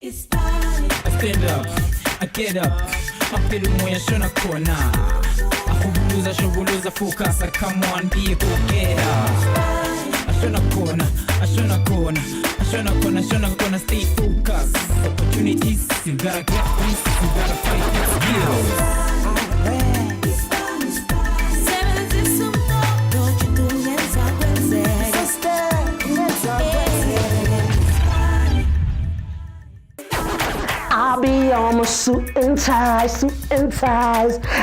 I stand up, I get up, mapilu moya shona kona. Shobuluza focus, come on, be a go-getter. Ashona kona, stay focused. Opportunities, you gotta get this, you gotta fight that skills. I'll be on my suit and ties.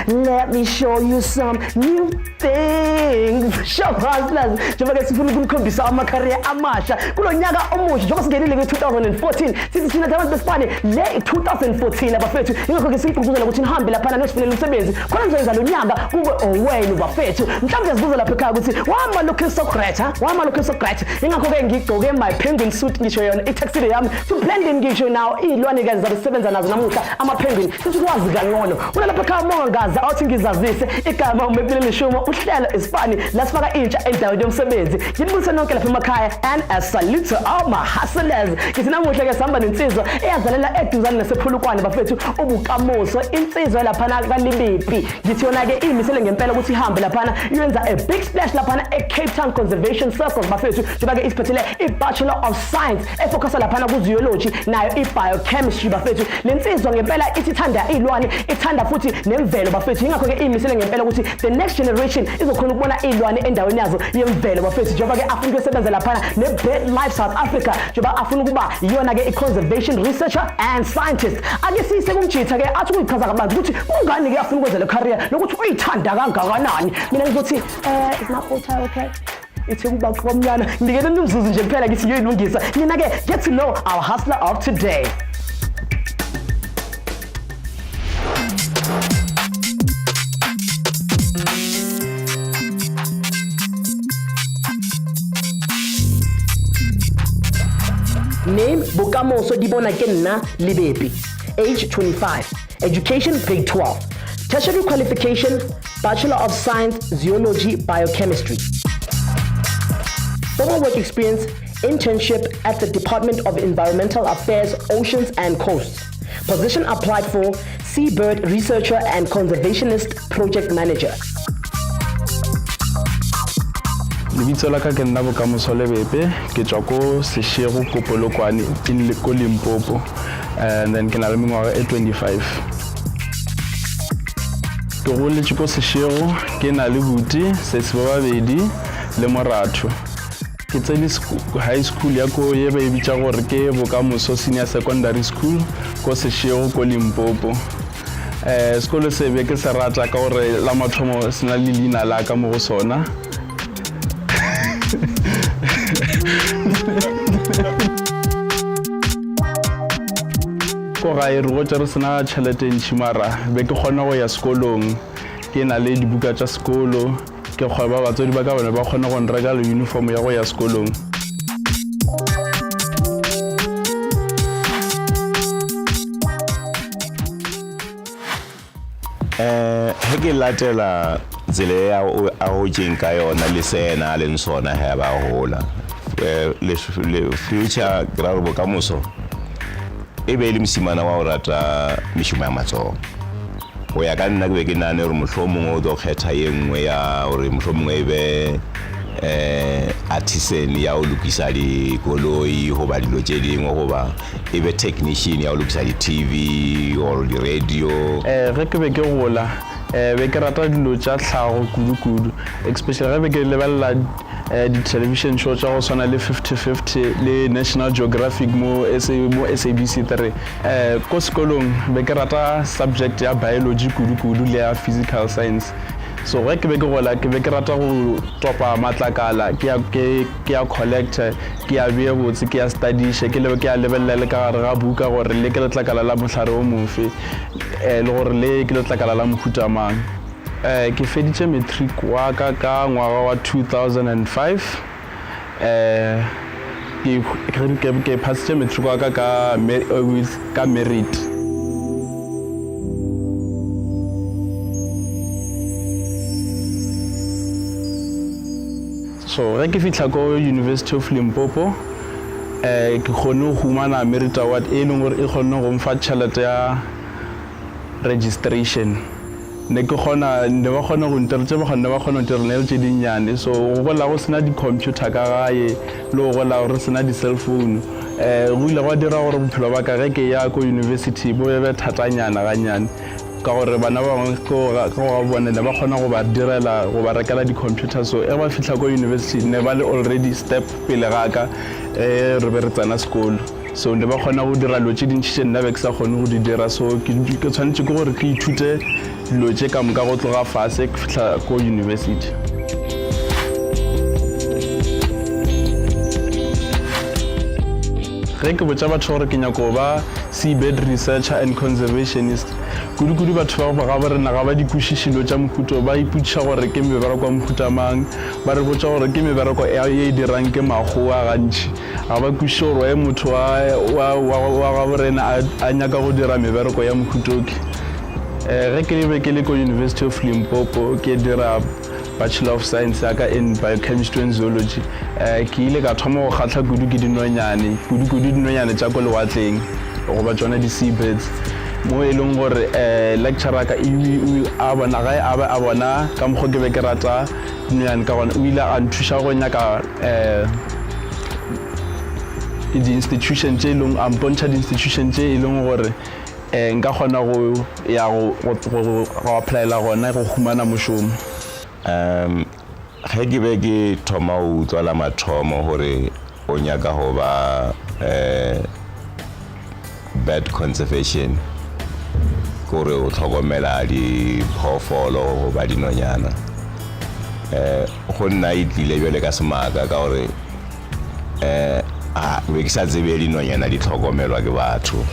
Let me show you some new things. Shop hustlers, njengoba sifuna ukukhombisa amacareer amasha kulo nyaka omusha njengoba singenile kwi-2014 sithi thina abantu besipane le 2014 abafethu ingakho ke sigqugquzela ukuthi nihambe lapha nosifunele umsebenzi khona nizoyenza lo nyaka kube owenu bafethu mhlawumbe sibuza lapha ekhaya ukuthi wama looking so great ingakho ke ngigqoke my penguin suit ngisho yona i-tuxedo yami to blend in ngisho nawo iy'lwanekazi zabesebenza nazo namuhla ama-penguin sithi kwazi kangcono unalapha ekhaya mongazi awuthi ngizazise igama umepile lishumo uhlelo iSpani la sifaka intsha endaweni yomsebenzi ngibuse nonke lapha emakhaya and a salute to all my hustlers ngithi namuhla ke sihamba nensizwa eyazalela eduzane nasephulukwane bafethu ubukamoso insizwa laphana kaLibephi ngithi yona ke imisele ngempela ukuthi ihambe laphana iyenza a big splash laphana eCape Town Conservation Circles bafethu njengoba ke isiphethele iBachelor of Science efocusa laphana kuzoology nayo iBiochemistry bafethu lensizwa ngempela ithi ithanda izilwane ithanda futhi nemvelo bafethu ingakho ke imisele ngempela ukuthi the next generation izokhona ukubona izilwane endaweni yazo yemvelo bafethu njengoba ke afuna ukusebenza laphana neBird Life South Africa njengoba afuna ukuba iyona ke i-conservation researcher and scientist ake sise kumjitha ke athi ukuyichaza kabanzi ukuthi kungani ke afuna ukwenza le career lokuthi uyithanda kangakanani mina ngizothi is my photo okay ithi kuba kwamnyana ngikele nomzuzu nje kuphela ngithi ngiyoyilungisa mina ke get to know our hustler of today. Name Bokamoso Dibona Kenna Libephi. Age 25. Education grade 12. Tertiary qualification Bachelor of Science Zoology Biochemistry. Former work experience internship at the Department of Environmental Affairs Oceans and Coasts. Position applied for Seabird Researcher and Conservationist Project Manager. Lebitso la ka ke nna Bokamoso Libephi ke tswa ko Seshego ko Polokwane in ko Limpopo and then ke na le mengwaga e 25 ke goletse ko Seshego ke na le buti sesi ba babedi le moratho ke tsene high school ya ko ye ba bitsa gore ke Bokamoso Senior Secondary School ko Seshego ko Limpopo sekolo se be ke se rata ka gore la mathomo sena le leina la ka mo go sona ko ga e re go tsere sena tšhelete ntši mara be ke kgona go ya sekolong ke na le dibuka tša sekolo ke kgweba batswadi ba ka bone ba kgona go nreka le uniform ya go ya sekolong he ke latela tsele ya a go tšeng ka yona le sena le nsona ha ba gola le future ke ra re Bokamoso e be le msimana wa o rata mešomo ya matsogo go ya ka nna ke be ke nane gore mohlomongwe o tlo kgetha ye nngwe ya gore mohlomongwe e be artisan ya o lokisa dikoloi goba dilo tše dingwe goba e be technician ya o lokisa di-TV or di-radio ge ke be ke gola be ke rata dilo tša tlhago kudu especially ge be ke lebelela di-television show tša go swana le 50-50 le National Geographic mo SABC 3 ko sekolong be ke rata subject ya biology kudu le ya physical science so ge ke be ke gola ke be ke rata go topa matlakala ke ya collect ke ya bea botse ke ya studishe ke lebe ke ya lebelela le ka gare ga buka gore le ke letlakala la mohlare o mofe le gore le ke letlakala la mohuta mang ke feditše matric wa ka ka ngwaga wa 2005 ke passitše matric wa ka ka merit so ge ke fihla ko University of Limpopo ke kgone go humana merit award e leng gore e kgone go mfa tšhelete ya registration ne ba kgona go nteretše bakgone ba kgona go nterenele tše dinnyane so go gola go sena di-computer ka gae le go gola gore sena di-cell phone go ile go dira gore bophelo ba ka ge ke ya ko university bo be thatanyana ganyane ka gore bana ba bangwe ka go bonela ba kgona go ba direla go ba rekela di-computer so e ba fitlha ko university ne ba le already step pele ga ka re be re tsena sekolo so ne ba kgona go dira dilo tše dintšhi tše nna be ke sa kgone go di dira so ke tshwanetse ke gore ke ithute dilo tše ka moka go tloga fase ke fitlha ko university. Ge ke botša batho gore ke nyako go ba Seabird researcher and conservationist kudu batho ba ga ba rena ga ba dikwešiši dilo tša mohuta ba ipotšiša gore ke mebereko wa mohuta mang ba re botša gore ke mebereko e dirang ke makgowa gantši ga ba kwešiše gore motho wa ga borena a nyaka go dira mebereko ya mohutoki ge ke be ke le ko University of Limpopo ke dira Bachelor of Science yaka in Biochemistry and Zoology ke ile ka thoma go kgatla kudu ke dinonyane tša ko lewatleng go ba tsona di-seabirds mo e leng gore lecturer ka a bona gae a bona ka mokgwa ke be ke rata dinonyane ka gona o ile a nthuša go nyaka di-institution tše e leng a mpontšha di-institution tše e leng gore nka kgona go ya go applyela gona go humana mošomo. Ge ke be ke thoma o utlwala mathomo gore o nyaka go ba bird conservation gore o tlhokomela diphoofolo go ba dinonyana go nna e tlile bjale ka semaka ka gore be ke sa tsebe dinonyana di tlhokomelwa ke batho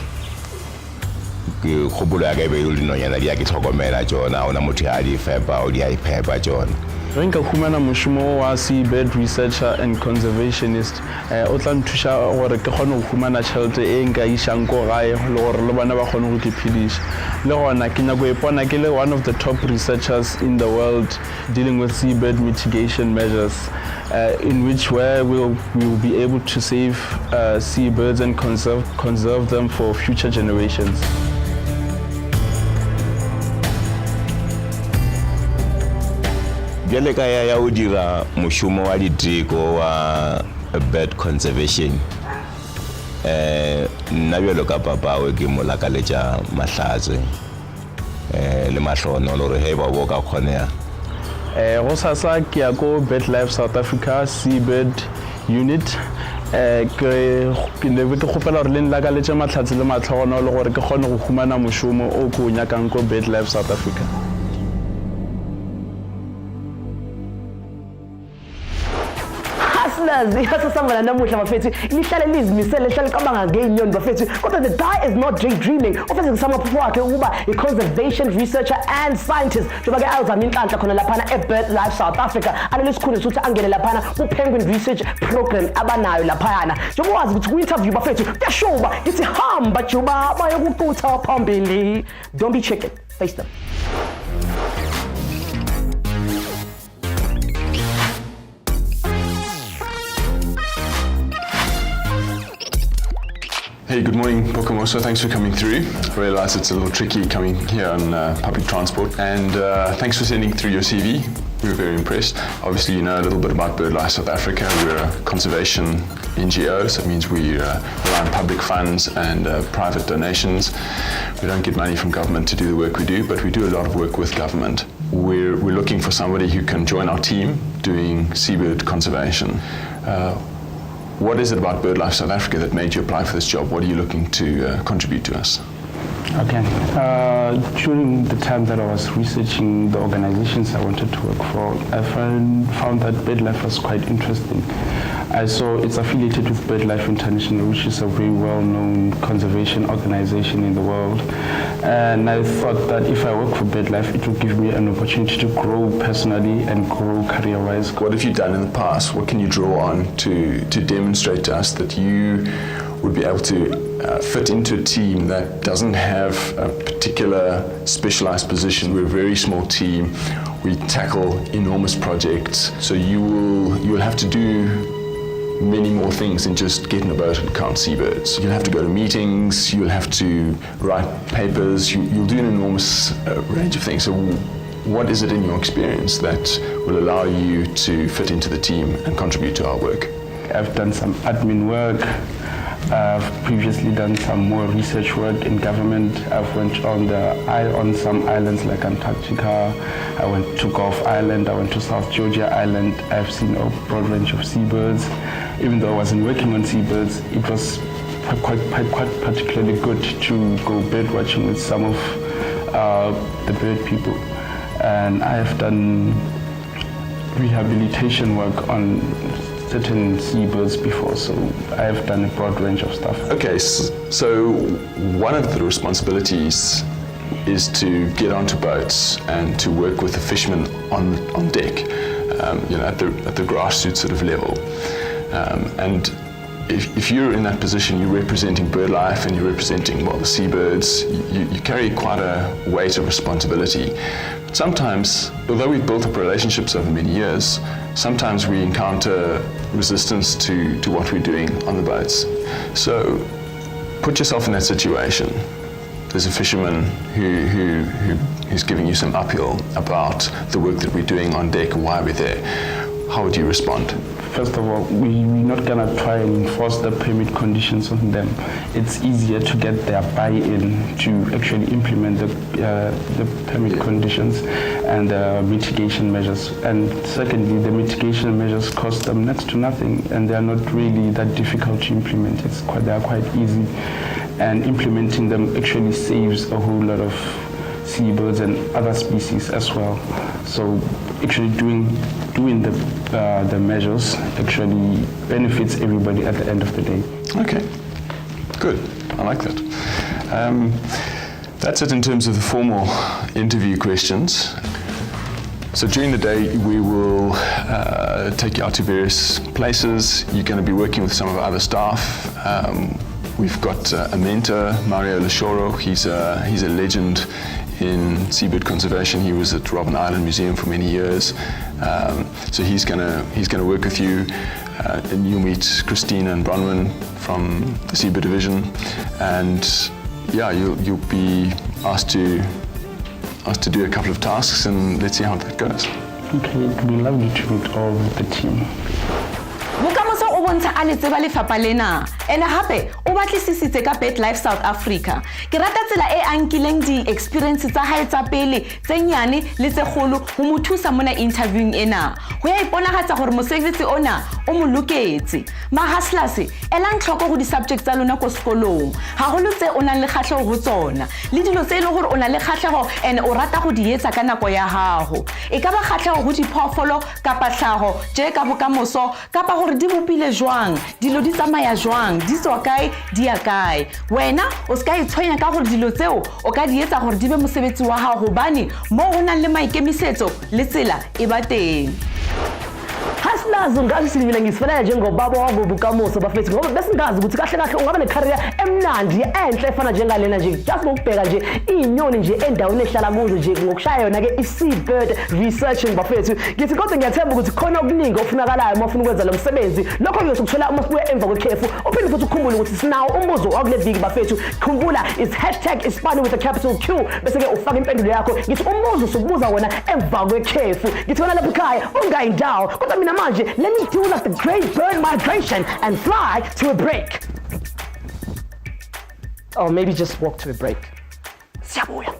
ke kgopolo ya ka e be le dinonyana di ya ke tlhokomela tšona ona motho a di fepa o di a iphepa tšona. Ge nka humana mošomo wa Seabird researcher and conservationist o tla nthuša gore ke kgone go humana tšhelete e nka išang ko gae le gore le bona ba kgone go ke phediša le gona ke nyako ipona ke le one of the top researchers in the world dealing with seabird mitigation measures in which where we will be able to save seabirds and conserve them for future generations. Bjale ka ya o dira mošomo wa diteko wa bird conservation nna bjalo ka papawe ke mo lakaletša mahlatse le mahlono le gore ge ba bo ka kgonega go sasa ke ya ko BirdLife South Africa Seabird unit ke lebe ke kgopela gore le nlakaletše mahlatse le matlhogono le gore ke kgone go humana mošomo o ko o nyakang ko BirdLife South Africa. Sisambala namuhla bafethu lihlale lizimisele lihlale qabanga ngeenyoni bafethu kodwa the guy is not daydreaming ufethu ngisamaphupho wakhe ukuba i-conservation researcher and scientist njengoba ke azama inhlanhla khona laphana eBirdLife South Africa alelo sikhulu sokuthi angene laphana ku-penguin research program abanayo laphayana njengoba wazi ukuthi ku-interview bafethu kuyashoba ngithi hamba juba bayokuqutha phambili. Don't be chicken, face them. Hey, good morning, Bokomoso. Thanks for coming through. I realize it's a little tricky coming here on public transport. And thanks for sending through your CV. We were very impressed. Obviously, you know a little bit about BirdLife South Africa. We're a conservation NGO, so it means we rely on public funds and private donations. We don't get money from government to do the work we do, but we do a lot of work with government. We're looking for somebody who can join our team doing seabird conservation. What is it about BirdLife South Africa that made you apply for this job? What are you looking to contribute to us? Okay. During the time that I was researching the organizations I wanted to work for, I found that BirdLife was quite interesting. I saw it's affiliated with BirdLife International, which is a very well-known conservation organization in the world. And I thought that if I work for BirdLife, it would give me an opportunity to grow personally and grow career-wise. What have you done in the past? What can you draw on to demonstrate to us that you would be able to fit into a team that doesn't have a particular specialized position? We're a very small team. We tackle enormous projects. So you will have to do many more things than just get in a boat and count seabirds. You'll have to go to meetings, you'll have to write papers, you'll do an enormous range of things. So what is it in your experience that will allow you to fit into the team and contribute to our work? I've done some admin work. I've previously done some more research work in government. I've went on some islands like Antarctica. I went to Gulf Island. I went to South Georgia Island. I've seen a broad range of seabirds. Even though I wasn't working on seabirds, it was quite particularly good to go bird watching with some of the bird people. And I have done rehabilitation work on certain seabirds before, so I've done a broad range of stuff. Okay, so one of the responsibilities is to get onto boats and to work with the fishermen on deck, at the grassroots sort of level. And if you're in that position, you're representing bird life and you're representing, the seabirds, you carry quite a weight of responsibility. But sometimes, although we've built up relationships over many years, sometimes we encounter resistance to what we're doing on the boats. So put yourself in that situation. There's a fisherman who's giving you some uphill about the work that we're doing on deck and why we're there. How would you respond? First of all, we're not going to try and enforce the permit conditions on them. It's easier to get their buy-in to actually implement the permit conditions and mitigation measures. And secondly, the mitigation measures cost them next to nothing, and they're not really that difficult to implement. They're quite easy, and implementing them actually saves a whole lot of seabirds and other species as well. So actually doing the measures actually benefits everybody at the end of the day. Okay, good. I like that. That's it in terms of the formal interview questions. So during the day, we will take you out to various places. You're going to be working with some of our other staff. We've got a mentor, Mario Lashoro. He's a legend in Seabird Conservation. He was at Robben Island Museum for many years. So he's gonna work with you, and you'll meet Christina and Bronwyn from the Seabird Division, and you'll be asked to do a couple of tasks, and let's see how that goes. Okay, it would be lovely to meet all of the team. Bokamoso o bontsha a le tseba lefapha lena ene hape o batlisisitse ka BirdLife South Africa. Ke rata tsela e ankileng di-experience tsa hae tsa pele tse nyane le tse kgolo ho mo thusa mona interviewing ena. Ho ya iponagatsa gore mosebetsi ona o mo loketse. Mahaslas elang tlhoko go di-subject tsa lona ko sekolong. Haholo tse o nang le kgatlhego ho tsona. Le dilo tse e leng gore o na le kgatlhego and o rata go di etsa ka nako ya gago. E ka ba kgatlhego go diphoofolo kapa tlhago je ka bokamoso kapa gore di bopile jwang, dilo di tsamaya jwang, di tswa kae, di ya kae. Wena o ska itshwenya ka gore dilo tseo o ka di etsa gore di be mosebetsi wa gago gobane mo go nang le maikemisetso le tsela e ba teng. Hustlers ungazi silivile ngisifela njengobaba wagobukamoso bafethu ngoba besingazi ukuthi kahle kahle ungaba necareer emnandi enhle efana njengalena nje just ngokubheka nje inyoni nje endaweni ehlala kuzo nje ngokushaya yona ke iSeabird researching bafethu ngithi kodwa ngiyathemba ukuthi khona okuningi ofunakalayo uma ufuna ukwenza lo msebenzi lokho ngiyosukuthola uma sibuye emva kwekhefu uphinde futhi ukhumbule ukuthi sinawo umbuzo wakule viki bafethu khumbula is #iSpani with a capital Q bese ke ufaka impendulo yakho ngithi umbuzo sokubuza wona emva kwekhefu ngithi wena lapha ekhaya ungayindawo kodwa mina manje let me do like the great bird migration and fly to a break. Or maybe just walk to a break. Siyabuya.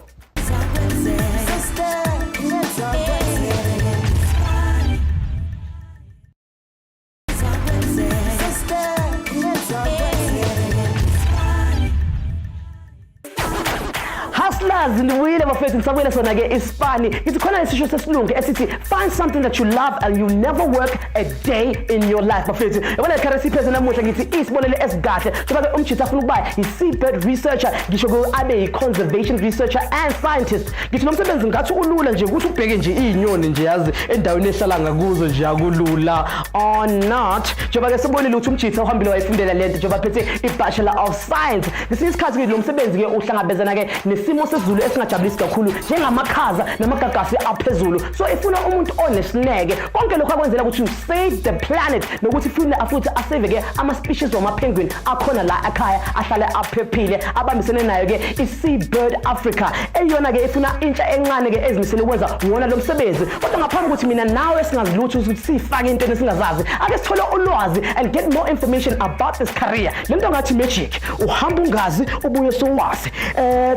Hustlers ndibuyile bafethu ngisabuyela sona ke iSpani ngithi khona lesisho sesilungu esithi find something that you love and you never work a day in your life bafethu yabona icaresi phezulu namuhla ngithi isibonele esikahle ngoba ke umjitha afuna ukuba iSeabird researcher ngisho ke abe i-conservation researcher and scientist ngithi nomsebenzi ngathi ulula nje ukuthi ubheke nje inyoni nje yazi endaweni ehlala ngakuzo nje akulula or not njengoba ke sibonile ukuthi umjitha uhambile wayifundela lento njengoba phethe i-bachelor of science ngesinye isikhathi ke lo msebenzi ke uhlangabezana ke nesimo sezulu esiphezulu esingajabulisi kakhulu njengamakhaza namagagasi aphezulu. So ifuna umuntu onesineke konke lokho akwenzela ukuthi you save the planet nokuthi futhi asave-ke ama-species wama-penguin akhona la ekhaya ahlale aphephile abambisene nayo-ke i-Seabird Africa eyona-ke ifuna intsha encane-ke ezimisele ukwenza wona lo msebenzi. Kodwa ngaphambi ukuthi mina nawe singazilutho ukuthi sifake into esingazazi ake sithole ulwazi and get more information about this career. Le nto ngathi magic uhamba ungazi ubuye sowazi.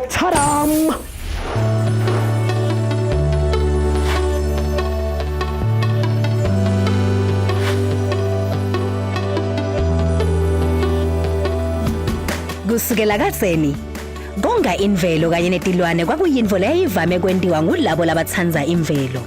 Tadam! Kusukela katseni konga imvelo kanye netilwane kwakuyinto leyivame kwentiwa ngulabo labathanza imvelo.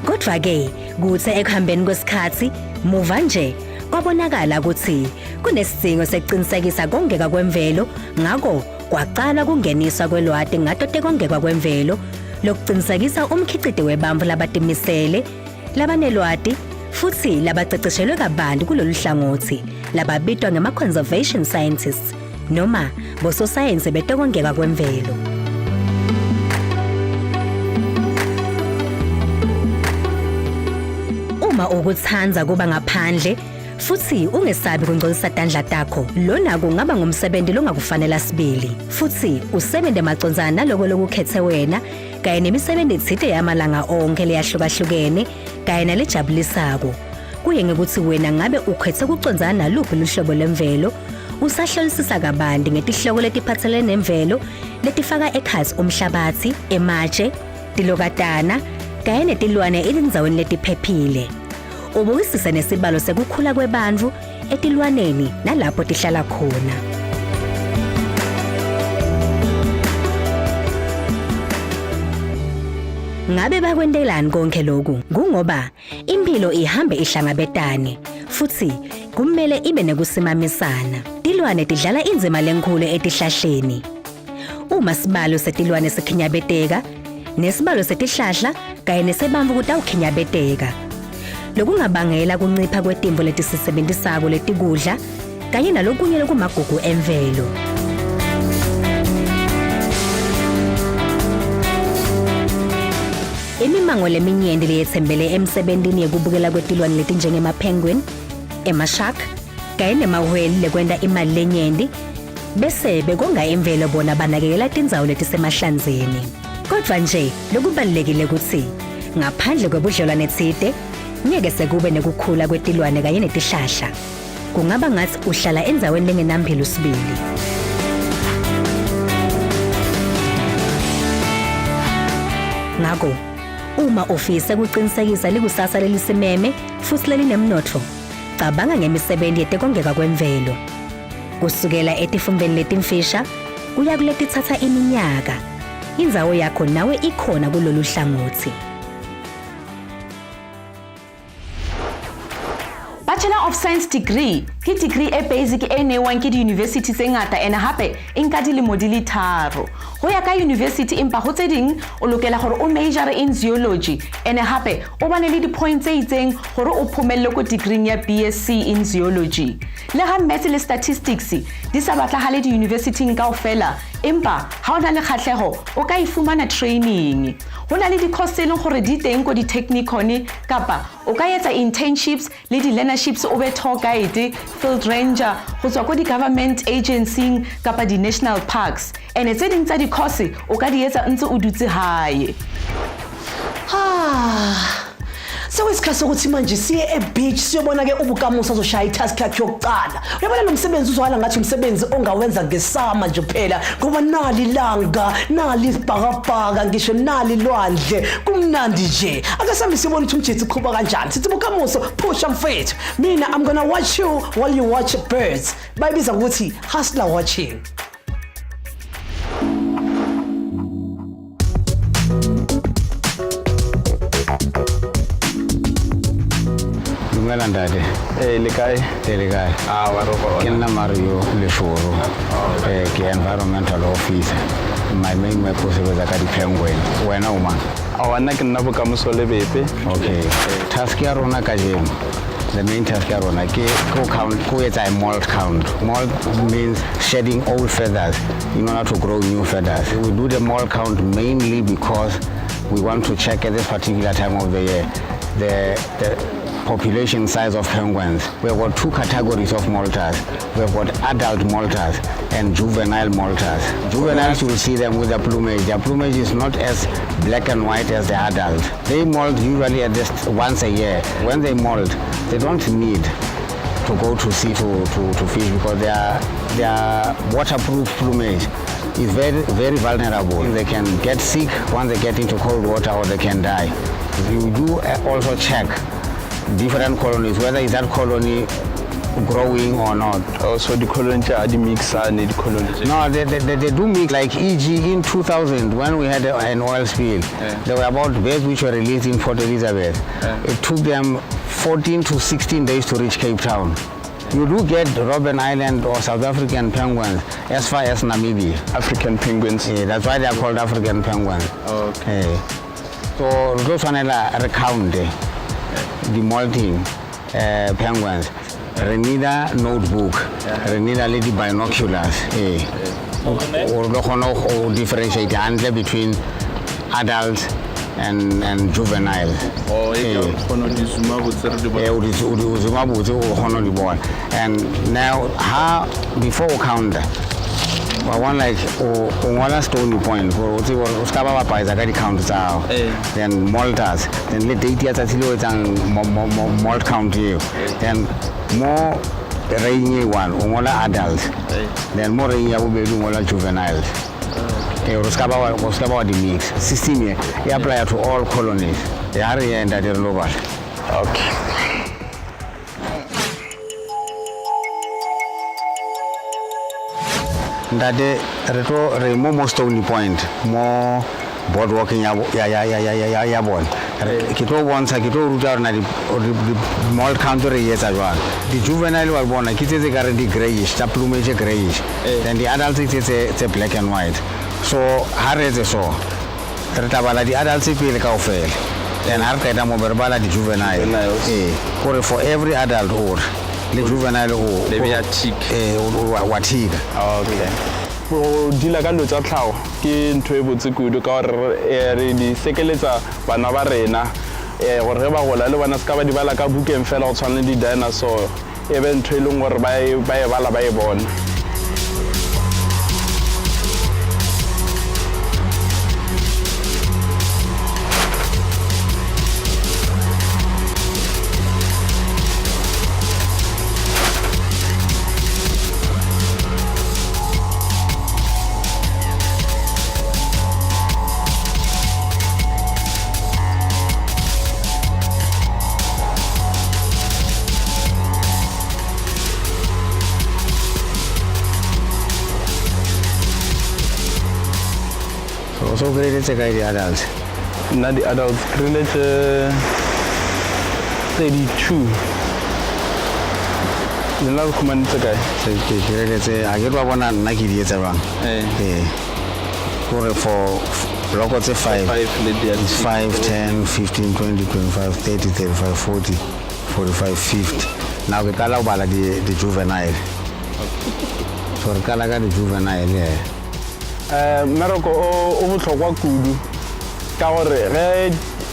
Kodwa ke kuthe ekuhambeni kwesikhathi muva nje kwabonakala ukuthi kunesidingo sekuqinisekisa kongeka kwemvelo ngako kwaqala kungeniswa kwelwati ngatote kongeka kwemvelo lokuqinisekisa umkhicito webambu labatimisele labanelwati futhi labaceceshelwe kabanti kulolu hlangothi lababitwa ngama-conservation scientists noma bososayensi betokongeka kwemvelo. Uma ukuthanza kuba ngaphandle futhi ungesabi kungcolisa tandla takho lona kungaba ngumsebenzi longakufanele sibili futhi usebenze macondzana naloko lokukhethe wena kanye nemisebenzi ethithe yamalanga onke leyahlukahlukene kanye nalejabulisako kuye ngekuthi wena ngabe ukhethe ukucondzana naluphi luhlobo lemvelo usahlolisisa kabanti ngetihloko letiphathelene nemvelo letifaka ekhathi umhlabathi ematshe tilokatana kanye netilwane elinzaweni letiphephile ubukisisa nesibalo sekukhula kwebantu etilwaneni nalapho tihlala khona. Ngabe bakwendelani konke lokhu kungoba impilo ihambe ihlangabetane futhi kumele ibe nekusimamisana. Tilwane tidlala inzima lenkulu etihlahleni. Uma sibalo setilwane sikhinyabeteka nesibalo setihlahla kanye nesebambu kutawukhinyabeteka. Lokungabangela kuncipha kwetimbo letisisebenzisako letikudla kanye nalokunye lokumagugu emvelo. Imimango leminyenti leyethembele emsebentini yekubukela kwetilwane letinjengema-penguin, ema-shark kanye nemahweli lekwenta imali lenyenti bese bekonga imvelo bona banakekela tindzawo letisemahlanzeni. Kodwa nje lokubalulekile ukuthi ngaphandle kwebudlelwane tsite ngeke sekube nekukhula kwetilwane kanye netihlahla kungaba ngathi uhlala enzaweni lengenamphilo sibili. Ngako uma ofisa ukuqinisekisa likusasa lelisimeme futhi lelinemnotho cabanga ngemisebenzi yetekongeka kwemvelo kusukela etifumbeni letimfisha kuya kuletithatha iminyaka indzawo yakho nawe ikhona kulolu hlangothi. Bachelor of Science degree ke degree e basic e newang ke di-university tse ngata ene hape e nka dilemo di le tharo. Ho ya ka university empa ho tse ding o lokela gore o major in zoology ene hape o bane le di-points tse itseng gore o phomelle ko degree ya BSc in zoology. Le ga maths le statistics di sa batlagale di-university kaofela empa ha ona le kgatlhego o ka ifumana training. Ho na le di-course tse leng gore di teng ko di-technicon kapa o ka etsa internships le di-learnerships o be tour guide, field ranger go tswa ko di-government agency kapa di-national parks ene tse ding tsa di-course o ka di etsa ntse o dutse hae. Sewesikhathi sokuthi manje siye e-beach siyobona-ke ubukamusa azoshaya itask yakhe yokuqala. Uyabona lo msebenzi uzwala ngathi umsebenzi ongawenza ngesama nje kuphela ngoba nali ilanga, nali isibhakabhaka, ngisho nali ilwandle, kumnandi nje. Ake sami sibone ukuthi umjethi uqhuba kanjani. Sithi bukamuso push mfethu. Mina I'm gonna watch you while you watch birds. Bayibiza ukuthi hustler watching. Ndade le kae Telegai wa rogo ke nna Mario Leforo ke environmental officer my main purpose was ka di-penguin wena o mang a wana ke nna bokamoso le bepe. okay task ya rona ka jeno the main task ya rona ke it's a molt count. Molt means shedding old feathers in order to grow new feathers. We do the molt count mainly because we want to check at this particular time of the year the population size of penguins. We've got two categories of molters. We've got adult molters and juvenile molters. Juveniles, you will see them with the plumage. Their plumage is not as black and white as the adult. They molt usually at least once a year. When they molt, they don't need to go to sea to fish because their waterproof plumage is very, very vulnerable. They can get sick once they get into cold water or they can die. You do also check different colonies, whether is that colony growing or not. Also the colonies are the mix and the colonies. No, they do mix, like e.g. in 2000 when we had an oil spill, there were about birds which were released in Port Elizabeth. It took them 14 to 16 days to reach Cape Town. You do get Robben Island or South African penguins as far as Namibia. African penguins. Yeah, that's why they are called African penguins. Okay. So those one recount the molting penguins. Renida notebook, Renida lady binoculars. Or differentiate between adults and juvenile. And now, how before we count, I want like one stony point for count then molters, then let the molt count you, then more rainy one, adults, then more rainy will be juveniles. The mix. 16 years, they apply to all colonies. They are here in that global. Okay. That the more stony point, more board walking born. Kito once kito ruta na the molt country years ago. The juvenile were born, it is a guarantee grayish, the plumage grayish. Then the adult is a black and white. So har is so. Retabala the adult is feel like fail. Then har kaita mo verbala the juvenile. For every adult or the juvenile or maybe a chick. Watig. Okay. Go dila ka lotsa tlhago ke ntho e botse kudu ka gore re di sekeletsa bana ba rena gore ge ba gola le bana ska ba di bala ka bukeng fela go tshwana di dinosaur e be ntho e leng gore ba e bala ba e bona. So graded the adults. Now the adults graded 32. The last command is a guy. I get one and Nike years around. For local 5, 10, 15, 20, 25, 30, 35, 40, 45, 50. Now we call out the juvenile. So we call out the juvenile, yeah. Meroko o botlhokwa kudu ka gore ge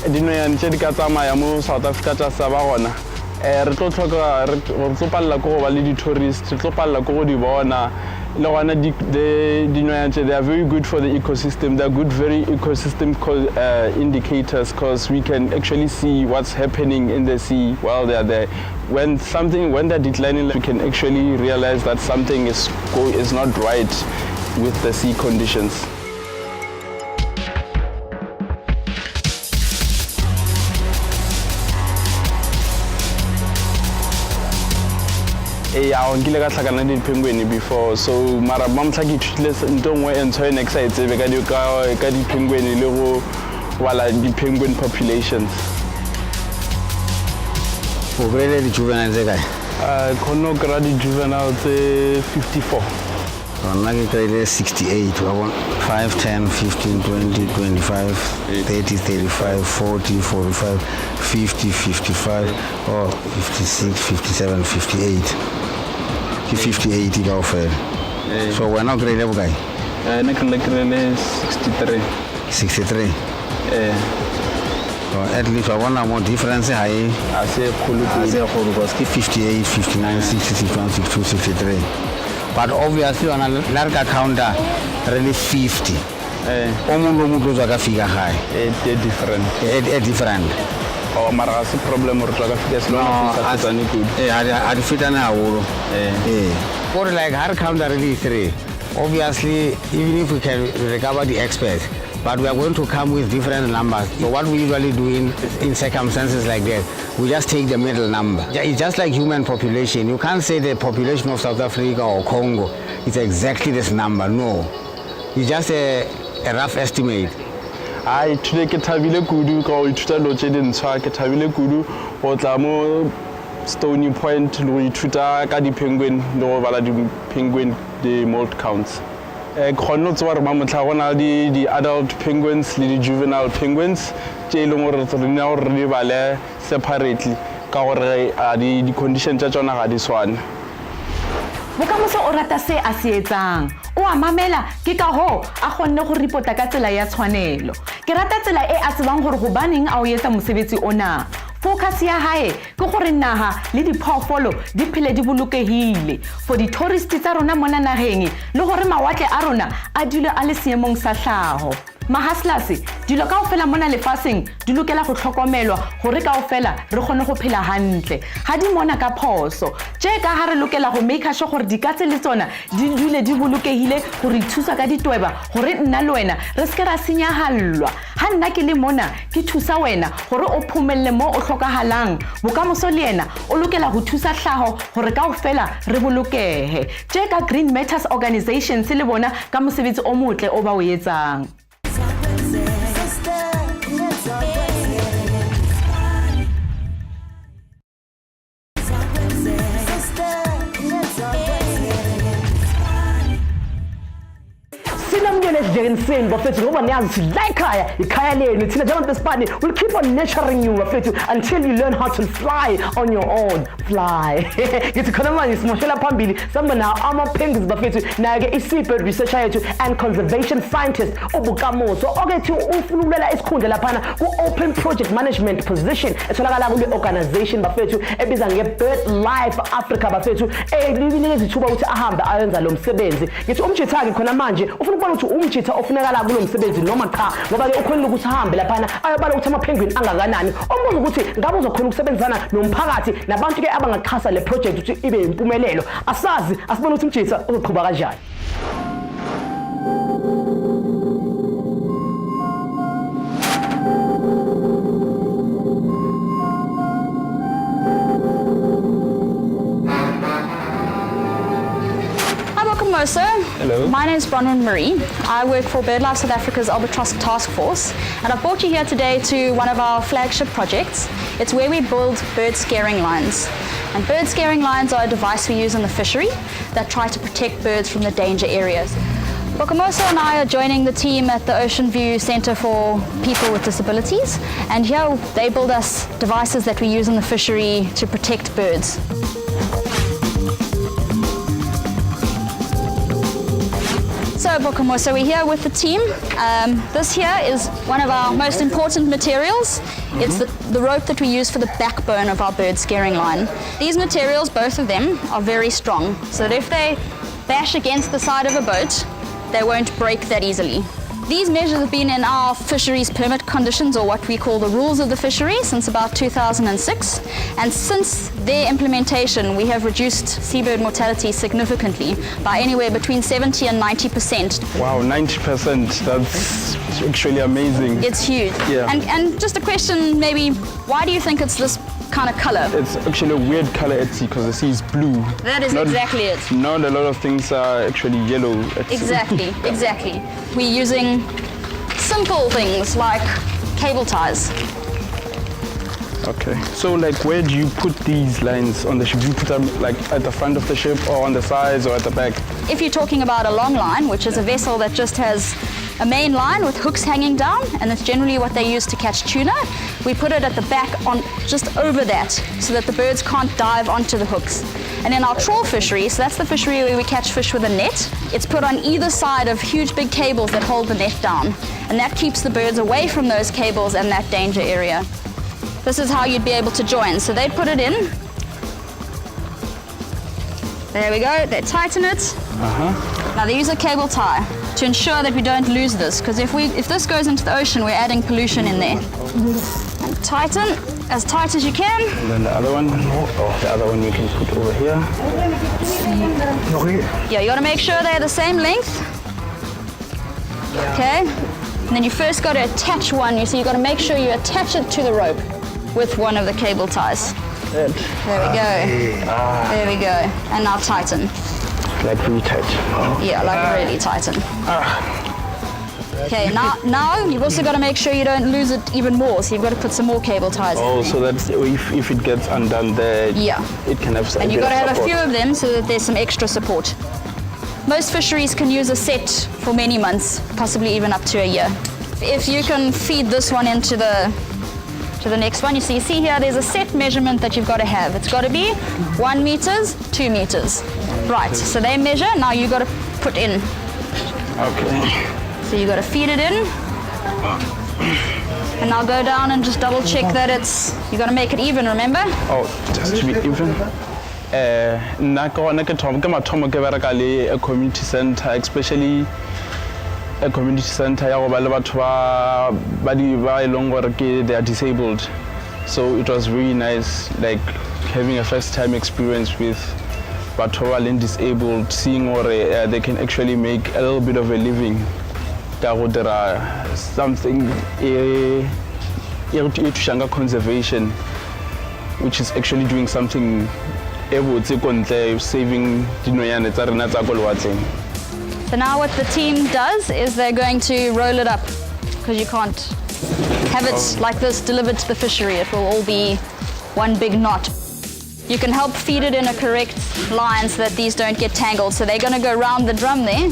dinonyane tše di ka tsamaya mo South Africa tša sa ba gona re tlo tlhoka re tlo palela ko go ba le di-tourist re tlo palela ko go di bona le gona dinonyane tše they are very good for the ecosystem. They are good very ecosystem indicators because we can actually see what's happening in the sea while they are there. When they're declining, we can actually realize that something is not right with the sea conditions. Yeah, I nkile ka tlhakana le di-penguin before, so mara ba mtlha ke ithutile nto nngwe e ntsho e ne ke sa e tsebe ka di-penguin le go wala di-penguin populations. O kry-ile di-juvenile tse kae? Kgonne go kry-a di-juvenile tse 54. Now you create 68. 5, 10, 15, 20, 25, 30, 35, 40, 45, 50, 55, 56, 57, 58. 58 is offered. So we're not grade level guy. Nakalekele 63. 63. At least I want more difference. I say 58, 59, 60, 61, 62, 63. But obviously on a larger counter, really 50. Almost like a figure high. Different. Oh, marasi problem or like a No, I fit an hour. For like hard counter really 3. Obviously, even if we can recover the experts, but we are going to come with different numbers. So what we usually do in circumstances like that, we just take the middle number. It's just like human population. You can't say the population of South Africa or Congo is exactly this number. No, it's just a rough estimate. I today ke thabile kudu ka o ithuta lo tse dintshwa ke thabile kudu go tla mo Stony Point lo ithuta ka di penguin lo bala di penguin the moult counts. Khonno tswa re mamotla gona di adult penguins le di juvenile penguins tse ile mo re tsena go re di bale separately ka gore di conditions tsa tsona ga di swane. Bokamoso o rata se a se etsang o a mamela ke ka ho a gonne go ripota ka tsela ya tshwanelo ke rata tsela e a tsebang gore go baneng a o etsa mosebetsi ona. Focus ya hae ke gore naha le diphoofolo di phele di bolokehile for di tourists tsa rona mona nageng le gore mawatle a rona a dule a le seemong sa tlhago. Mahaslase dilo kaofela mona lefaseng di lokela go tlhokomelwa gore kaofela re kgone go phela hantle ha di mona ka phoso tje ka ha re lokela go make sure gore dikatse le tsona di dule di bolokehile gore thusa ka ditweba gore nna le wena re se ra senyahallwa ha nna ke le mona ke thusa wena gore o phumelle mo o hlokahalang bokamoso le yena o lokela go thusa tlhago gore kaofela re bolokehe tje ka Green Matters Organization se le bona ka mosebetsi o motle o ba o etsang. Jensen bafethu ngoba niyazi sithi la ikhaya lenu thina njengabantu beSpani will keep on nurturing you bafethu until you learn how to fly on your own. Fly. Ngithi khona manje simoshela phambili samba na ama penguins bafethu naye ke iSeabird researcher yethu and conservation scientist obukamoso okethi ufuna ukulela isikhundla lapha ku open project management position etholakala kule organization bafethu ebiza ngeBird Life Africa bafethu elinikeza ithuba ukuthi ahambe ayenza lo msebenzi. Ngithi umjitha ke khona manje ufuna ukubona ukuthi umjitha ofunekala kulo msebenzi noma cha ngoba ke ukhona ukuthi ahambe lapha ayobala ukuthi ama penguin angakanani ombuzo ukuthi ngabe uzokhona ukusebenzana nomphakathi nabantu ke abangaxhasa le project ukuthi ibe impumelelo asazi asibona ukuthi umjitha uzoqhubeka kanjani. Hello. My name is Bronwyn Marie. I work for BirdLife South Africa's Albatross Task Force, and I've brought you here today to one of our flagship projects. It's where we build bird scaring lines. And bird scaring lines are a device we use in the fishery that try to protect birds from the danger areas. Bokamoso and I are joining the team at the Ocean View Centre for People with Disabilities, and here they build us devices that we use in the fishery to protect birds. So Bokamoso, we're here with the team. This here is one of our most important materials. It's the rope that we use for the backbone of our bird scaring line. These materials, both of them, are very strong, so that if they bash against the side of a boat, they won't break that easily. These measures have been in our fisheries permit conditions, or what we call the rules of the fishery, since about 2006. And since their implementation, we have reduced seabird mortality significantly by anywhere between 70 and 90%. Wow, 90%, that's actually amazing. It's huge. Yeah. And just a question, maybe, why do you think it's this kind of color? It's actually a weird color at sea because the sea is blue. That is exactly it. Not a lot of things are actually yellow at sea. Exactly, exactly. We're using simple things like cable ties. Okay. So like where do you put these lines on the ship? Do you put them like at the front of the ship or on the sides or at the back? If you're talking about a long line, which is a vessel that just has a main line with hooks hanging down, and it's generally what they use to catch tuna, we put it at the back on just over that so that the birds can't dive onto the hooks. And in our trawl fishery, so that's the fishery where we catch fish with a net, it's put on either side of huge big cables that hold the net down, and that keeps the birds away from those cables and that danger area. This is how you'd be able to join. So they'd put it in. There we go, they tighten it. Now they use a cable tie to ensure that we don't lose this, because if this goes into the ocean, we're adding pollution in there. And tighten as tight as you can. And then the other one, the other one you can put over here. Yeah, you got to make sure they're the same length. Okay, and then you first got to attach one. You see, you got to make sure you attach it to the rope with one of the cable ties. Good. There we go. There we go. And now tighten. Like really tight. Yeah, like really tighten. Okay, now you've also got to make sure you don't lose it even more, so you've got to put some more cable ties in there. So that's if it gets undone there, yeah, it can have some. And you've got to have a few of them so that there's some extra support. Most fisheries can use a set for many months, possibly even up to a year. If you can feed this one into the next one, you see here there's a set measurement that you've got to have. It's got to be 1 meters, 2 meters. Right, so they measure, now you've got to put in. Okay. So you've got to feed it in. And now go down and just double check that you've got to make it even, remember? Oh, just to be even. A community center, especially a community center, they are disabled. So it was really nice, like having a first-time experience with Batoval disabled, seeing what they can actually make a little bit of a living. There are something conservation, which is actually doing something saving. So now what the team does is they're going to roll it up, because you can't have it like this delivered to the fishery. It will all be one big knot. You can help feed it in a correct line so that these don't get tangled. So they're going to go around the drum there.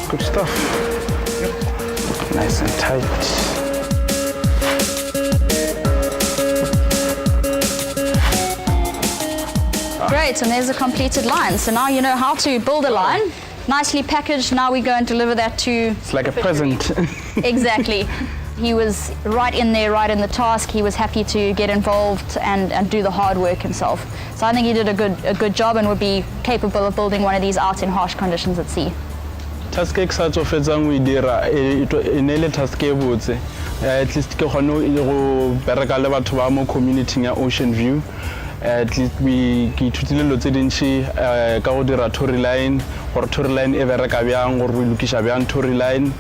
Good stuff. Yep. Nice and tight. Great, and there's a completed line. So now you know how to build a line. Nicely packaged, now we go and deliver that to... It's like a present. Exactly. He was right in there, right in the task. He was happy to get involved and do the hard work himself. So I think he did a good job and would be capable of building one of these out in harsh conditions at sea. Task exercise of we dira inele task e botse at least ke gone go bereka le batho ba mo community ya Ocean View. At least we ke ithutile lo tse dintsi ka go dira tory line or tory line e bereka byang gore we lokisha byang tory line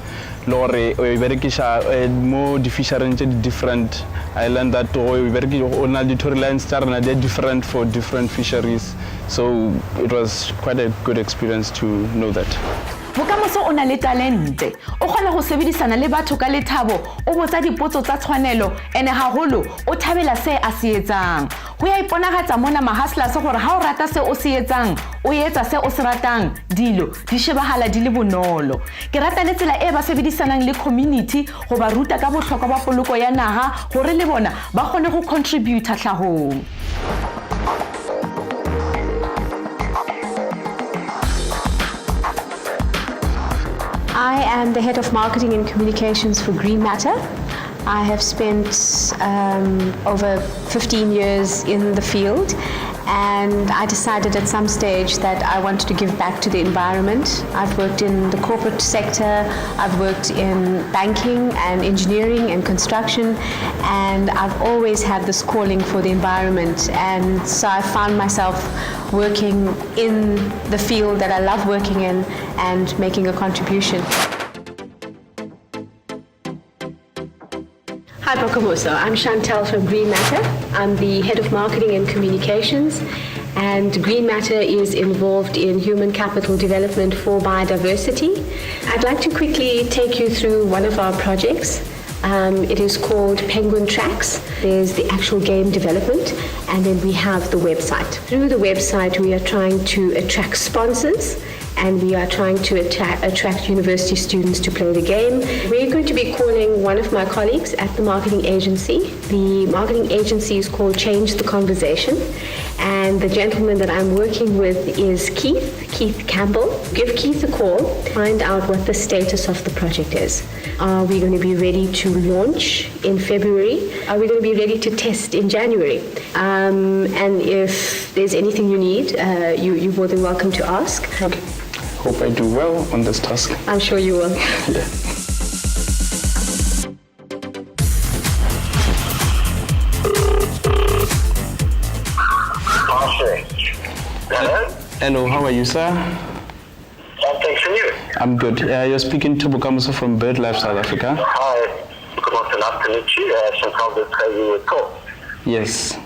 lo re o berekisha mo di fishery tse different. I learned that we bereki ona di tory lines tsarana they different for different fisheries, so it was quite a good experience to know that. Bokamoso o na le talente o kgona go sebedisana le batho ka lethabo o botsa dipotso tsa tshwanelo ene haholo o thabela se a se etsang go ya iponagatsa mona mahasla se gore ha o rata se o se etsang o etsa se o se ratang dilo di shebahala di le bonolo ke rata le tsela e ba sebedisanang le community go ba ruta ka botlhokwa ba poloko ya naga gore le bona ba kgone go contribute tlhagong. I am the head of marketing and communications for Green Matter. I have spent over 15 years in the field, and I decided at some stage that I wanted to give back to the environment. I've worked in the corporate sector, I've worked in banking and engineering and construction, and I've always had this calling for the environment, and so I found myself working in the field that I love working in and making a contribution. Hi, Bokamoso. I'm Chantal from Green Matter. I'm the head of marketing and communications, and Green Matter is involved in human capital development for biodiversity. I'd like to quickly take you through one of our projects. It is called Penguin Tracks. There's the actual game development, and then we have the website. Through the website, we are trying to attract sponsors, and we are trying to attract university students to play the game. We're going to be calling one of my colleagues at the marketing agency. The marketing agency is called Change the Conversation, and the gentleman that I'm working with is Keith Campbell. Give Keith a call, find out what the status of the project is. Are we going to be ready to launch in February? Are we going to be ready to test in January? And if there's anything you need, you're more than welcome to ask. Okay. Hope I do well on this task. I'm sure you will. Yeah. Hello? Hello, how are you, sir? Thanks for you. I'm good. You're speaking to Bokamoso from BirdLife South Africa. Hi. Good nice to meet you. Chantal did say you would call. Yes.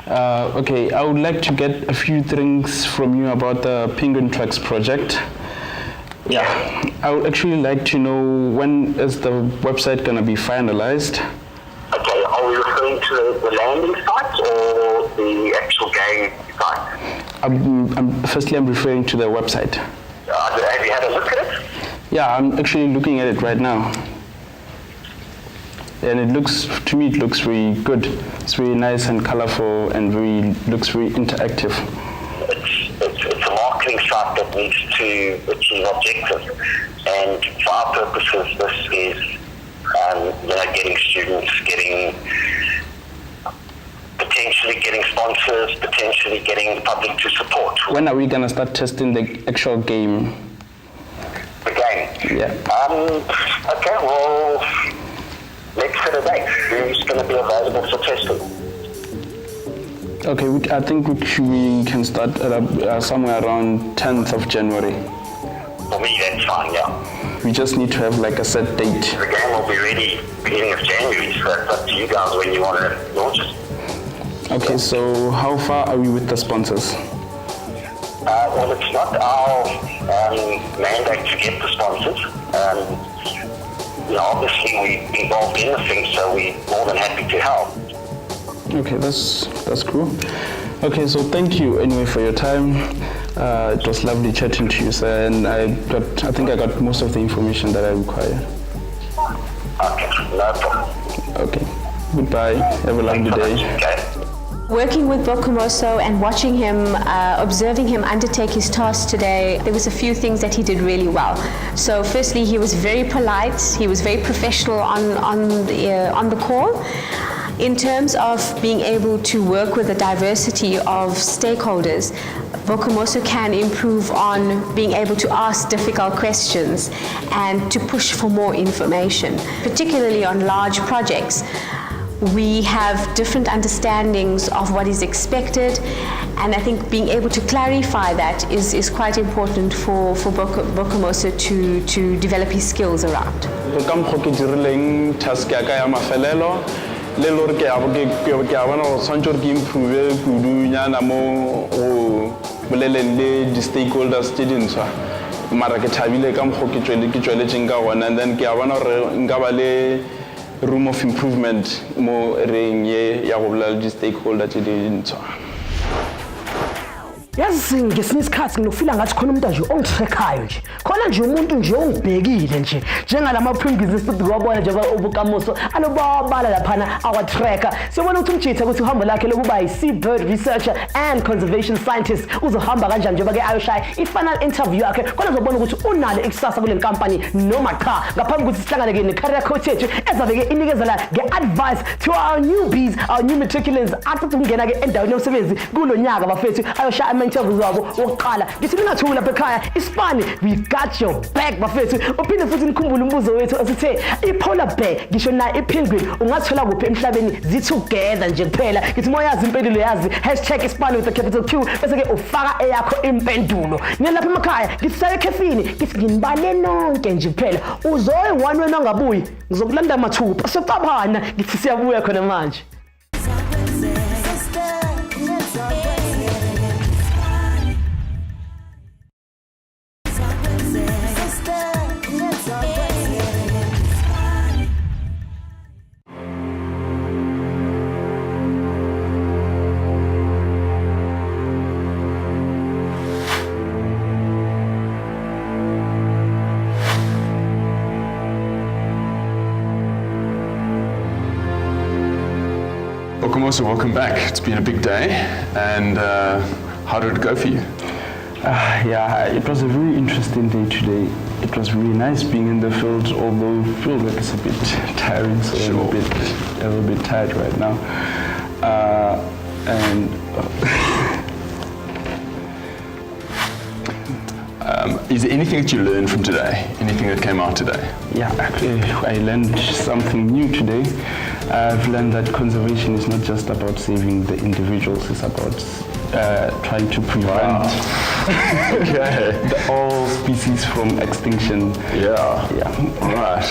Okay, I would like to get a few things from you about the Penguin Tracks project. Yeah, I would actually like to know, when is the website going to be finalized? Okay, are we referring to the landing site or the actual game site? Firstly, I'm referring to the website. Have you had a look at it? Yeah, I'm actually looking at it right now. And it looks very good. It's very nice and colorful and looks very interactive. It's a marketing site that needs to achieve objectives. And for our purposes, this is getting students, potentially getting sponsors, potentially getting the public to support. When are we going to start testing the actual game? The game? Yeah. Okay, well, let's set a date. Who's going to be available for testing? Okay, I think we can start at somewhere around 10th of January. For me, that's fine, yeah. We just need to have like a set date. The game will be ready beginning of January, so it's up to you guys when you want to launch it. Okay, so how far are we with the sponsors? Well, it's not our mandate to get the sponsors. Obviously we're involved in the thing, so we're more than happy to help. Okay, that's cool. Okay, so thank you anyway for your time. It was lovely chatting to you, sir, and I think I got most of the information that I require. Okay, no problem. Okay, goodbye. Have a lovely day. Okay. Working with Bokamoso and watching him, observing him undertake his task today, there was a few things that he did really well. So firstly, he was very polite, he was very professional on the call. In terms of being able to work with a diversity of stakeholders, Bokamoso can improve on being able to ask difficult questions and to push for more information, particularly on large projects. We have different understandings of what is expected, and I think being able to clarify that is quite important for Bokamoso to develop his skills around. Le lor ke a bona go tshwantse gore ke improve kudunyana mo go boleleng le di-stakeholders tse dintšhwa mara ke thabile ka mokgwa ke tsweletseng ka gona, and then ke a bona gore nka ba le room of improvement mo reng ye ya go bolela di-stakeholder tse dintšhwa. yazi ngesinye isikhathi nginofila ngathi khona umuntu nje ongithrekhayo nje, khona nje umuntu nje ongibhekile nje njengalama printers siwabona nje uBokamoso anobabala laphana awatracker. Siyobona ukuthi umjitha ukuthi uhambo lakhe lokuba yi-Seabird researcher and conservation scientist uzohamba kanjani njengoba ke ayoshaya i-final interview yakhe, khona uzobona ukuthi unalo ikusasa kule company noma cha, ngaphambi ukuthi sihlangane ne-career coach yethu ezabe ke inikezela nge-advice to our newbies, our new matriculants athi ukungena ke endaweni yomsebenzi kulo nyaka bafethu ayoshaya kuma-interviews wabo wokuqala ngithi ningathuki lapha ekhaya iSpani we got your back bafethu uphinde futhi nikhumbule umbuzo wethu esithe i-polar bear ngisho nayo i-penguin ungathola kuphi emhlabeni zi-together nje kuphela ngithi moyazi impendulo yazi #iSpani with a capital Q bese-ke ufaka eyakho impendulo niyalapha emakhaya ngithi saye ekhefini ngithi nginibale nonke nje kuphela uzoye one wena ongabuyi ngizokulanda mathupha socabana ngithi siyabuya khona manje. Bokomoso, welcome back. It's been a big day, and how did it go for you? Yeah, it was a very interesting day today. It was really nice being in the field, although I feel like it's a bit tiring, so I'm a little bit tired right now. Is there anything that you learned from today? Anything that came out today? Yeah, actually, I learned something new today. I've learned that conservation is not just about saving the individuals, it's about trying to prevent all species from extinction. Yeah. All right.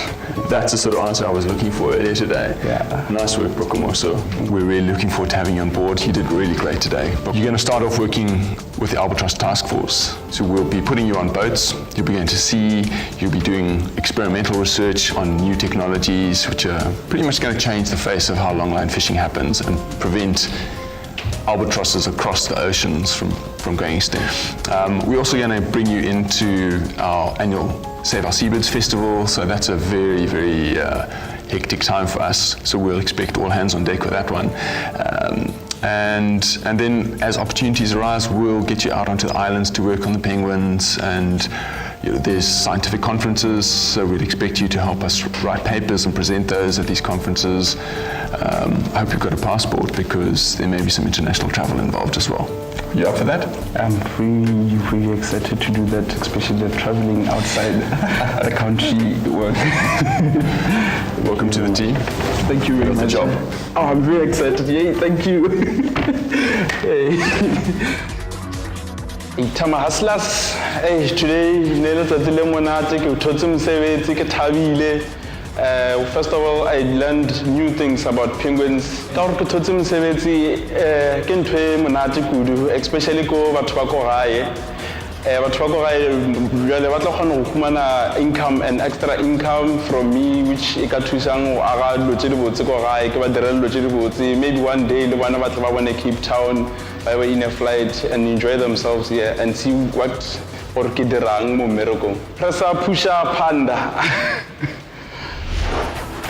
That's the sort of answer I was looking for earlier today. Yeah. Nice work, Bokomoso. We're really looking forward to having you on board. You did really great today. You're going to start off working with the Albatross Task Force. So we'll be putting you on boats. You'll be going to sea. You'll be doing experimental research on new technologies, which are pretty much going to change the face of how longline fishing happens and prevent albatrosses across the oceans from going extinct. We're also going to bring you into our annual Save Our Seabirds Festival, so that's a very, very hectic time for us, so we'll expect all hands on deck with that one. And then as opportunities arise, we'll get you out onto the islands to work on the penguins, and there's scientific conferences, so we'd expect you to help us write papers and present those at these conferences. I hope you've got a passport because there may be some international travel involved as well. You up for that? I'm really, really excited to do that, especially the traveling outside the country work. Welcome to the team. Thank you very much. Good job. Oh, I'm very excited. Yay, thank you. Itama Haslas, today, first of all, I learned new things about penguins. Especially income and extra income from me, which maybe one day they want to keep town in a flight and enjoy themselves here and see what orchiderang mo miracle. Presa pusha panda.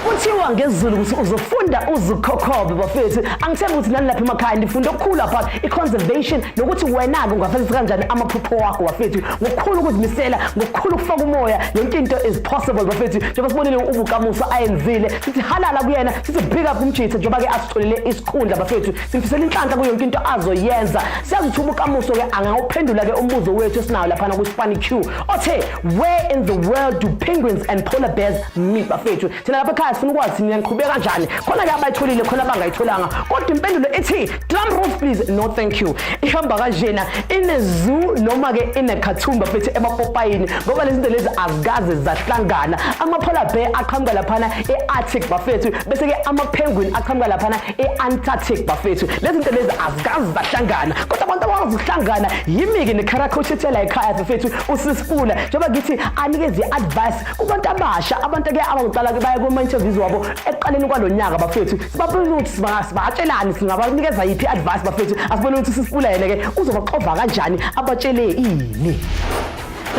Kuthiwa ngesiZulu ukuthi uzofunda uzikhokhobe bafethu angithemba ukuthi nani lapha emakhaya ndifunda okukhulu pha i-conservation nokuthi wena-ke ungafezisa kanjani amaphupho wakho bafethu ngokukhulu ukuzimisela ngokukhulu ukufaka umoya yonke into is possible bafethu njengoba sibonile ubukamusa ayenzile sithi halala kuyena sithi big up umjitha njengoba-ke asitholele isikhundla bafethu simfisela inhlanhla kuyo yonke into azoyenza siyazi ukuthi ubukamuso-ke angawuphendula-ke umbuzo wethu esinayo laphana ku-Spani Q othe where in the world do penguins and polar bears meet bafethu thina lapha ekhaya sifuna ukwazi niyaqhubeka kanjani khona-ke abayitholile khona abangayitholanga kodwa impendulo ithi drum rolls please no thank you ihamba kanjena ine-zoo noma-ke ine-cartoon bafethu emapopayini ngoba lezi zinto lezi azikaze zahlangana ama-polar bear aqhamuka laphana e-arctic bafethu bese-ke ama-penguin aqhamuka laphana e-antarctic bafethu lezi zinto lezi azikaze zahlangana kodwa abantu abakwazi ukuhlangana yimi-ke nekharakhoshi la ekhaya bafethu usisifula njengoba ngithi anikeze i-advice kubantu abasha abantu-ke abangaqala-ke baya kuma-interviews wabo ekuqaleni kwalonyaka bafethu sibabona ukuthi sibatshelani singabanikeza yiphi i-advice bafethu asibone ukuthi sisifula yena-ke uzobaxova kanjani abatshele ini.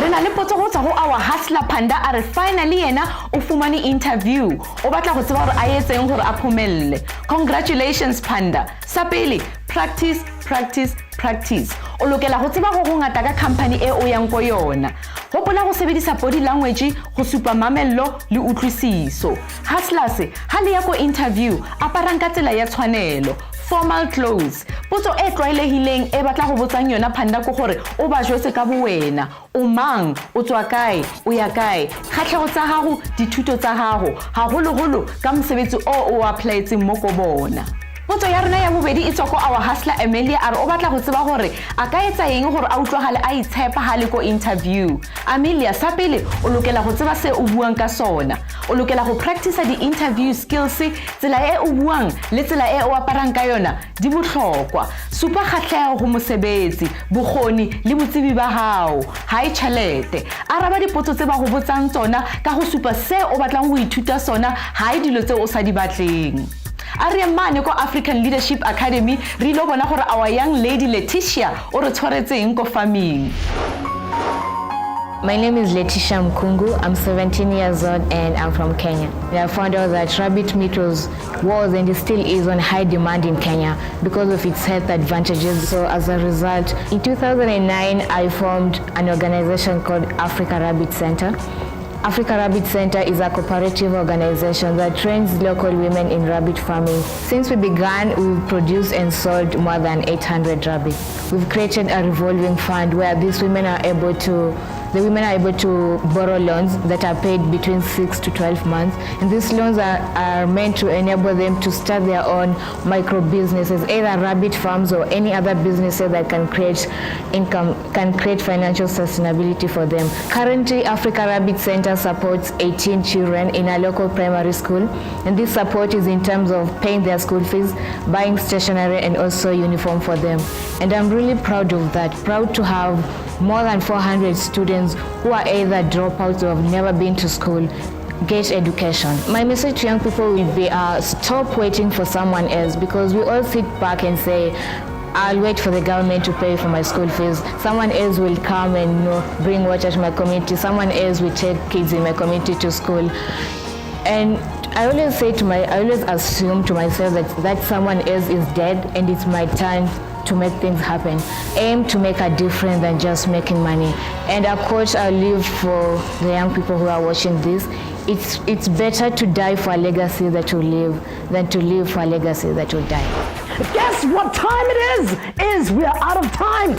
Re na le potso go tswa go our hustler Panda a re finally yena o fumane interview o batla go tseba gore a etseng gore a phomelle. Congratulations Panda. Sa pele practice o lokela go tseba go ngata ka company e o yang go yona. Hopola go sebedisa body language go supa mamello le utlwisiso. Hustlers ha le ya go interview aparang ka tsela ya tshwanelo. formal clothes. Potso e tlwaelehileng e batla go botsang yona phanda ko gore o ba jwetse ka bowena, o mang, o tswa kae, o ya kae, kgatlhego tsa gago, dithuto tsa gago, haholo ka mosebetsi o applyetseng mo go bona. Potso ya rona ya bobedi e tswa ko our hustler Amelia a re o batla go tseba gore a ka etsa eng gore a utlwagale a itshepa ha le ko interview. Amelia, sa pele o lokela go tseba se o buang ka sona. O lokela go practice di-interview skills, tsela e o buang le tsela e o aparang ka yona di botlhokwa. Supa kgatlhego go mosebetsi, bokgoni le botsebi ba hao, ha e tšhelete. Araba dipotso tse ba go botsang tsona ka go supa se o batlang go ithuta sona, ha e dilo tse o sa di batleng. A re mane ko African Leadership Academy re lo bona gore our young lady Letitia o re tshwaretseng ko farming. My name is Letitia Mkungu. I'm 17 years old and I'm from Kenya. I found out that rabbit meat was and still is on high demand in Kenya because of its health advantages. So as a result, in 2009, I formed an organization called Africa Rabbit Center. Africa Rabbit Center is a cooperative organization that trains local women in rabbit farming. Since we began, we've produced and sold more than 800 rabbits. We've created a revolving fund where these women are able to borrow loans that are paid between 6 to 12 months. And these loans are meant to enable them to start their own micro businesses, either rabbit farms or any other businesses that can create income, can create financial sustainability for them. Currently, Africa Rabbit Center supports 18 children in a local primary school. And this support is in terms of paying their school fees, buying stationery, and also uniform for them. And I'm really proud of that, proud to have more than 400 students who are either dropouts or have never been to school get education. My message to young people will be stop waiting for someone else, because we all sit back and say, I'll wait for the government to pay for my school fees. Someone else will come and bring water to my community. Someone else will take kids in my community to school. And I always assume to myself that someone else is dead and it's my turn to make things happen. Aim to make a difference than just making money. And a quote I leave for the young people who are watching this: it's better to die for a legacy that will live than to live for a legacy that will die. Guess what time it is we are out of time.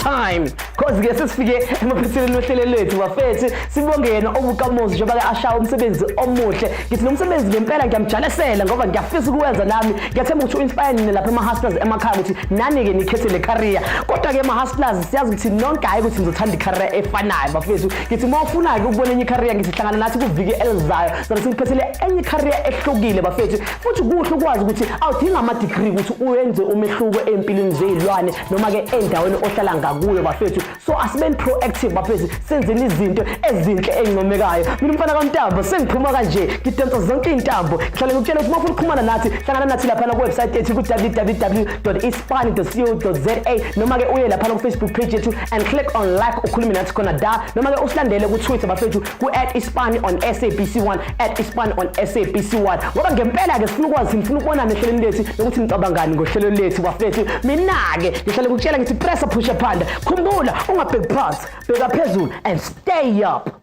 Cause guess sifike emaphethelweni lohlelo lethu bafethu, sibonge yena obukamuzi njengoba ke ashaya umsebenzi omuhle. Ngithi lo msebenzi ngempela ngiyamjanisela ngoba ngiyafisa ukuwenza nami. Ngiyathemba ukuthi u-inspire nina lapha ema-hustlers emakhaya ukuthi nani ke nikhethe le career. Kodwa ke ema-hustlers siyazi ukuthi nonke hayi ukuthi nizothanda i-career efanayo bafethu. Ngithi uma ufuna ke ukubona enye i-career ngithi hlangana nathi kuviki elizayo. Sobe siniphethele enye i-career ehlukile bafethu. Futhi kuhle ukwazi ukuthi awudinga ama-degree ukuthi uyenze umehluko empilweni zezilwane noma ke endaweni ohlala ngakuyo bafethu. So asibeni proactive bafethu, senzeni izinto ezinhle ezincomekayo. Mina umfana kaNtambo sengiphuma kanje, ngidensa zonke intambo. Ngihlale ngikutshela ukuthi mafuna ukuxhumana nathi, hlangana nathi lapha na website yethu ku www.ispani.co.za noma ke uye lapha ku Facebook page yethu and click on like ukhulume nathi khona da, noma ke usilandele ku Twitter bafethu ku @ispani on SABC1 @ispani on SABC1. Ngoba ngempela ke sifuna ukwazi, sifuna ukubona nehlelo lethu ukuthi nicabangani ngohlelo lethu bafethu. Mina ke ngihlale ngikutshela ngithi press push phanda, khumbula ungabheki phansi, bheka phezulu and stay up.